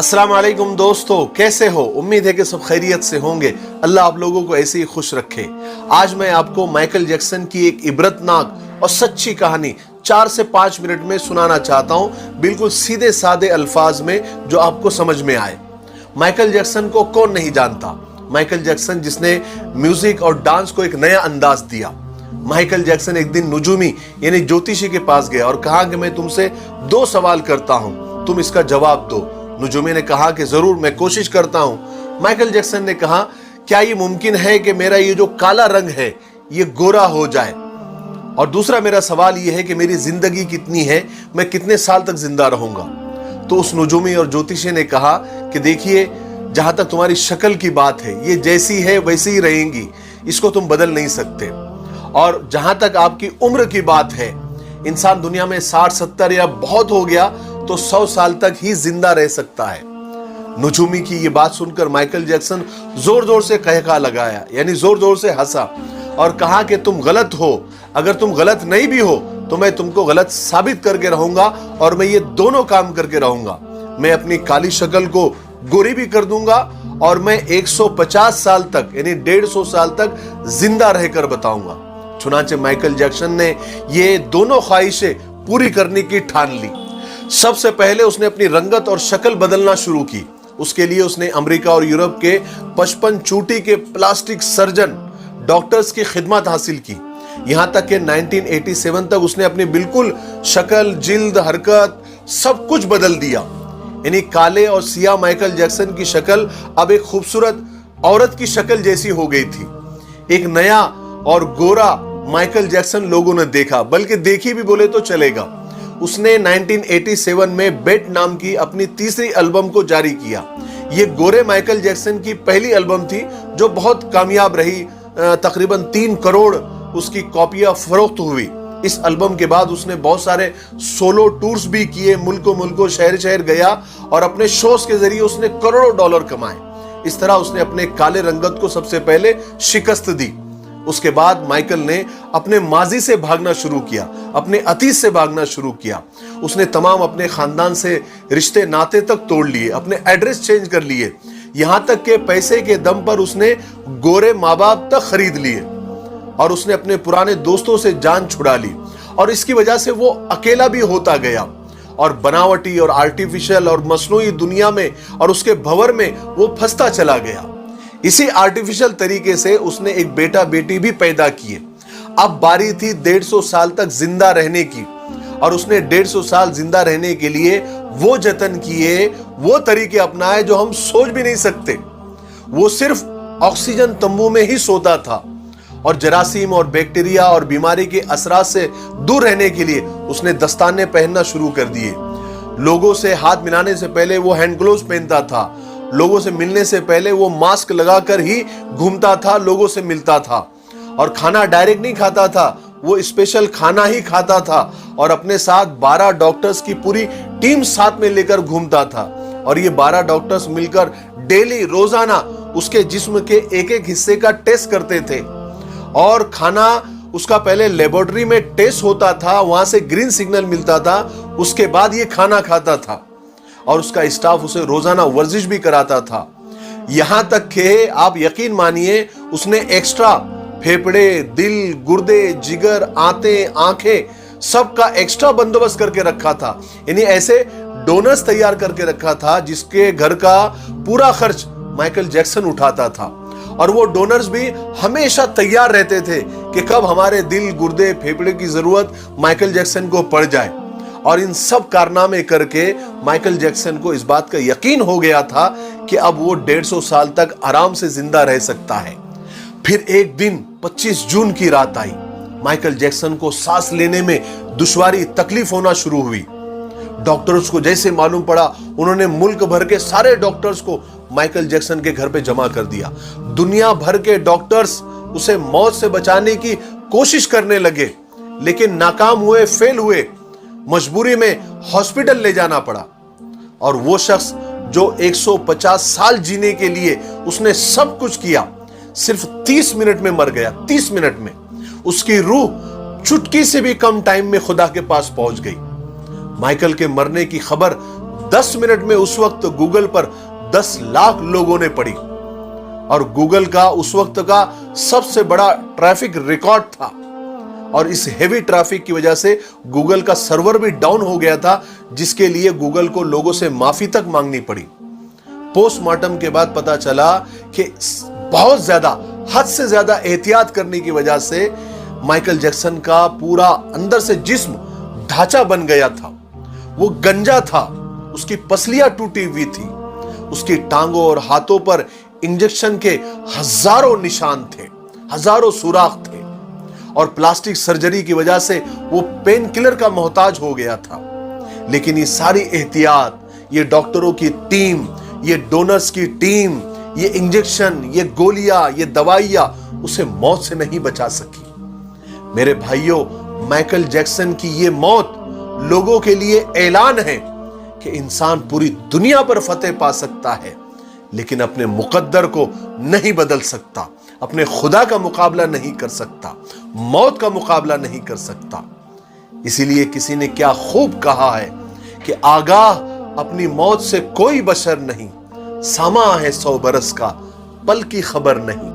अस्सलाम वालेकुम दोस्तों, कैसे हो? उम्मीद है कि सब खैरियत से होंगे। अल्लाह आप लोगों को ऐसे ही खुश रखे। आज मैं आपको माइकल जैक्सन की एक इबरतनाक और सच्ची कहानी 4 से 5 मिनट में सुनाना चाहता हूं, बिल्कुल सीधे सादे अल्फाज में जो आपको समझ में आए। माइकल जैक्सन को कौन नहीं जानता? माइकल जैक्सन जिसने म्यूजिक और डांस को एक नया अंदाज दिया। माइकल जैक्सन एक दिन नुजूमी यानी ज्योतिषी के पास गया और कहा कि मैं तुमसे 2 सवाल करता हूं, तुम इसका जवाब दो। नुजूमी ने कहा कि जरूर, मैं कोशिश करता हूं। माइकल जैक्सन ने कहा, क्या ये मुमकिन है कि मेरा ये जो काला रंग है ये गोरा हो जाए? और दूसरा मेरा सवाल ये है कि मेरी जिंदगी कितनी है, मैं कितने साल तक जिंदा रहूंगा? तो उस नुजूमी और ज्योतिषी ने कहा कि देखिए, जहां तक तुम्हारी शक्ल की बात है, ये जैसी है वैसी ही रहेंगी, इसको तुम बदल नहीं सकते। और जहां तक आपकी उम्र की बात है, इंसान दुनिया में 60-70 या बहुत हो गया तो 100 साल तक ही जिंदा रह सकता है। नुजूमी की ये बात सुनकर माइकल जैक्सन जोर जोर से कहका लगाया, यानी जोर जोर से हंसा और कहा कि तुम गलत हो। अगर तुम गलत नहीं भी हो तो मैं तुमको गलत साबित करके रहूंगा, और मैं ये दोनों काम करके रहूंगा। मैं अपनी काली शक्ल को गोरी भी कर दूंगा और मैं 150 साल तक यानी 150 साल तक जिंदा रहकर बताऊंगा। चुनांचे माइकल जैक्सन ने ये दोनों ख्वाहिशें पूरी करने की ठान ली। सबसे पहले उसने अपनी रंगत और शक्ल बदलना शुरू की। उसके लिए उसने अमेरिका और यूरोप के 55 चोटी के प्लास्टिक सर्जन डॉक्टर्स की खिदमत हासिल की। यहां तक कि 1987 तक उसने अपनी बिल्कुल शक्ल, जिल्द, हरकत सब कुछ बदल दिया। यानी काले और सियाह माइकल जैक्सन की शक्ल अब एक खूबसूरत औरत की शक्ल जैसी हो गई थी। एक नया और गोरा माइकल जैक्सन लोगों ने देखा, बल्कि देखी भी बोले तो चलेगा। उसने 1987 में बेट नाम की अपनी तीसरी एल्बम को जारी किया। ये गोरे माइकल जैक्सन की पहली एल्बम थी जो बहुत कामयाब रही। तकरीबन 3 करोड़ उसकी कॉपियां फरोख्त हुई। इस एल्बम के बाद उसने बहुत सारे सोलो टूर्स भी किए, मुल्कों मुल्कों, शहर शहर गया और अपने शोज के जरिए उसने करोड़ों डॉलर कमाए। इस तरह उसने अपने काले रंगत को सबसे पहले शिकस्त दी। उसके बाद माइकल ने अपने माजी से भागना शुरू किया, अपने अतीत से भागना शुरू किया। उसने तमाम अपने खानदान से रिश्ते नाते तक तोड़ लिए, अपने एड्रेस चेंज कर लिए, यहां तक के पैसे के दम पर उसने गोरे माँ बाप तक खरीद लिए और उसने अपने पुराने दोस्तों से जान छुड़ा ली। और इसकी वजह से वो अकेला भी होता गया और बनावटी और आर्टिफिशियल और मसनूई दुनिया में और उसके भंवर में वो फंसता चला गया। इसी आर्टिफिशियल तरीके से उसने एक बेटा बेटी भी पैदा किए। अब बारी थी 150 साल तक जिंदा रहने की, और उसने 150 साल जिंदा रहने के लिए वो जतन किए, वो तरीके अपनाए जो हम सोच भी नहीं सकते। वो सिर्फ ऑक्सीजन तंबू में ही सोता था और जरासीम और बैक्टीरिया और बीमारी के असरात से दूर रहने के लिए उसने दस्ताने पहनना शुरू कर दिए। लोगों से हाथ मिलाने से पहले वो हैंड ग्लोव्स पहनता था। लोगों से मिलने से पहले वो मास्क लगाकर ही घूमता था, लोगों से मिलता था। और खाना डायरेक्ट नहीं खाता था, वो स्पेशल खाना ही खाता था। और अपने साथ 12 डॉक्टर्स की पूरी टीम साथ में लेकर घूमता था। और ये 12 डॉक्टर्स मिलकर डेली, रोजाना उसके जिस्म के एक एक हिस्से का टेस्ट करते थे। और खाना उसका पहले लेबोरेटरी में टेस्ट होता था, वहां से ग्रीन सिग्नल मिलता था, उसके बाद ये खाना खाता था। और उसका स्टाफ उसे रोजाना वर्जिश भी कराता था। यहां तक कि आप यकीन मानिए, उसने एक्स्ट्रा फेफड़े, दिल, गुर्दे, जिगर, आंखें सबका एक्स्ट्रा बंदोबस्त करके रखा था। यानी ऐसे डोनर्स तैयार करके रखा था जिसके घर का पूरा खर्च माइकल जैक्सन उठाता था। और वो डोनर्स भी हमेशा तैयार रहते थे कि कब हमारे दिल, गुर्दे, फेफड़े की जरूरत माइकल जैक्सन को पड़ जाए। और इन सब कारनामे करके माइकल जैक्सन को इस बात का यकीन हो गया था कि अब वो 150 साल तक आराम से जिंदा रह सकता है। फिर एक दिन 25 जून की रात आई। माइकल जैक्सन को सांस लेने में दुश्वारी, तकलीफ होना शुरू हुई। डॉक्टर्स को जैसे मालूम पड़ा, उन्होंने मुल्क भर के सारे डॉक्टर्स को माइकल जैक्सन के घर पे जमा कर दिया। दुनिया भर के डॉक्टर्स उसे मौत से बचाने की कोशिश करने लगे, लेकिन नाकाम हुए, फेल हुए। मजबूरी में हॉस्पिटल ले जाना पड़ा। और वो शख्स जो 150 साल जीने के लिए उसने सब कुछ किया, सिर्फ 30 मिनट में मर गया। 30 मिनट में उसकी रूह चुटकी से भी कम टाइम में खुदा के पास पहुंच गई। माइकल के मरने की खबर 10 मिनट में उस वक्त गूगल पर 10 लाख लोगों ने पढ़ी और गूगल का उस वक्त का सबसे बड़ा ट्रैफिक रिकॉर्ड था। और इस हेवी ट्रैफिक की वजह से गूगल का सर्वर भी डाउन हो गया था, जिसके लिए गूगल को लोगों से माफी तक मांगनी पड़ी। पोस्टमार्टम के बाद पता चला कि बहुत ज्यादा, हद से ज्यादा एहतियात करने की वजह से माइकल जैक्सन का पूरा अंदर से जिस्म ढांचा बन गया था। वो गंजा था, उसकी पसलियां टूटी हुई थी, उसकी टांगों और हाथों पर इंजेक्शन के हजारों निशान थे, हजारों सुराख थे और प्लास्टिक सर्जरी की वजह से वो पेन किलर का मोहताज हो गया था। लेकिन ये सारी एहतियात, ये डॉक्टरों की टीम, ये डोनर्स की टीम, ये इंजेक्शन, ये गोलियां, ये दवाइयां उसे मौत से नहीं बचा सकी। मेरे भाइयों, माइकल जैक्सन की ये मौत लोगों के लिए ऐलान है कि इंसान पूरी दुनिया पर फतेह पा सकता है, लेकिन अपने मुकद्दर को नहीं बदल सकता, अपने खुदा का मुकाबला नहीं कर सकता, मौत का मुकाबला नहीं कर सकता। इसीलिए किसी ने क्या खूब कहा है कि आगाह अपनी मौत से कोई बशर नहीं, सामा है 100 बरस का, पल की खबर नहीं।